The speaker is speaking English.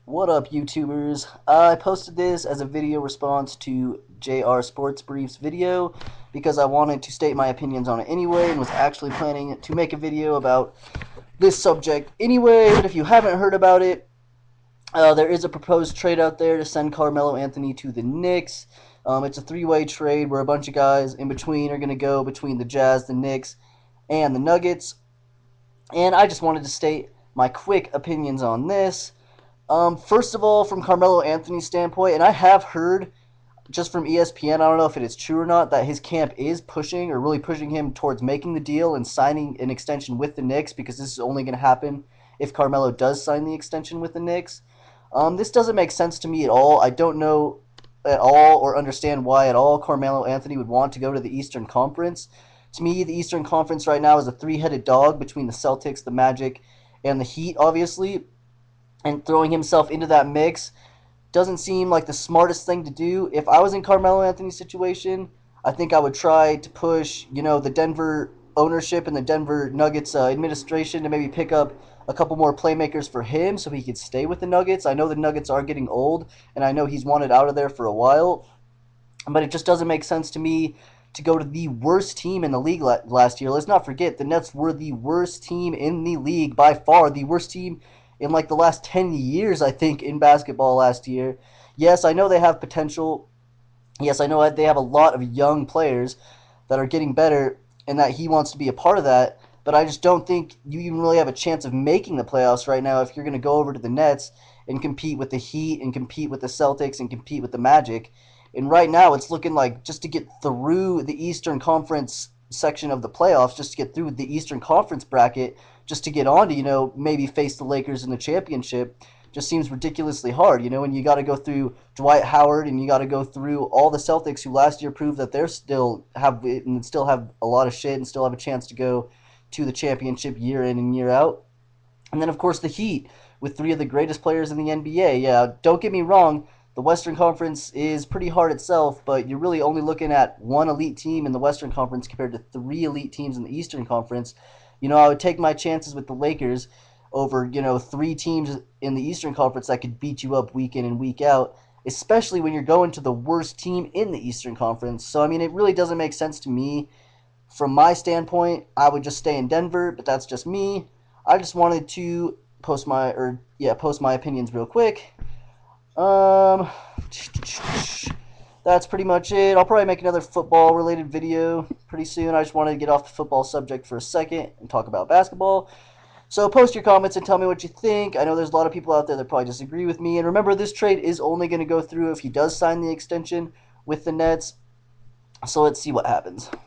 What up, YouTubers? I posted this as a video response to JR Sports Brief's video because I wanted to state my opinions on it anyway and was actually planning to make a video about this subject anyway. But if you haven't heard about it, there is a proposed trade out there to send Carmelo Anthony to the Knicks. It's a three-way trade where a bunch of guys in between are going to go between the Jazz, the Knicks, and the Nuggets. And I just wanted to state my quick opinions on this. First of all, from Carmelo Anthony's standpoint, and I have heard just from ESPN, I don't know if it is true or not, that his camp is pushing or really pushing him towards making the deal and signing an extension with the Knicks, because this is only going to happen if Carmelo does sign the extension with the Knicks. This doesn't make sense to me at all. I don't know at all or understand why at all Carmelo Anthony would want to go to the Eastern Conference. To me, the Eastern Conference right now is a three-headed dog between the Celtics, the Magic, and the Heat, obviously, and throwing himself into that mix doesn't seem like the smartest thing to do. If I was in Carmelo Anthony's situation, I think I would try to push, the Denver ownership and the Denver Nuggets administration to maybe pick up a couple more playmakers for him so he could stay with the Nuggets. I know the Nuggets are getting old, and I know he's wanted out of there for a while, but it just doesn't make sense to me to go to the worst team in the league last year. Let's not forget, the Nets were the worst team in the league by far, the worst team in like the last 10 years, I think, in basketball last year. Yes, I know they have potential. Yes, I know they have a lot of young players that are getting better and that he wants to be a part of that, but I just don't think you even really have a chance of making the playoffs right now if you're going to go over to the Nets and compete with the Heat and compete with the Celtics and compete with the Magic. And right now, it's looking like just to get through the Eastern Conference section of the playoffs, just to get through the Eastern Conference bracket, just to get on to, maybe face the Lakers in the championship, just seems ridiculously hard, and you got to go through Dwight Howard and you got to go through all the Celtics who last year proved that they're still have and still have a lot of shit and still have a chance to go to the championship year in and year out. And then, of course, the Heat with three of the greatest players in the NBA. Yeah, don't get me wrong, the Western Conference is pretty hard itself, but you're really only looking at one elite team in the Western Conference compared to three elite teams in the Eastern Conference. I would take my chances with the Lakers over, three teams in the Eastern Conference that could beat you up week in and week out, especially when you're going to the worst team in the Eastern Conference. So, I mean, it really doesn't make sense to me. From my standpoint, I would just stay in Denver, but that's just me. I just wanted to post my opinions real quick. Um, that's pretty much it. I'll probably make another football related video pretty soon. I just wanted to get off the football subject for a second and talk about basketball. So post your comments and tell me what you think. I know there's a lot of people out there that probably disagree with me. And remember, this trade is only going to go through if he does sign the extension with the Nets. So let's see what happens.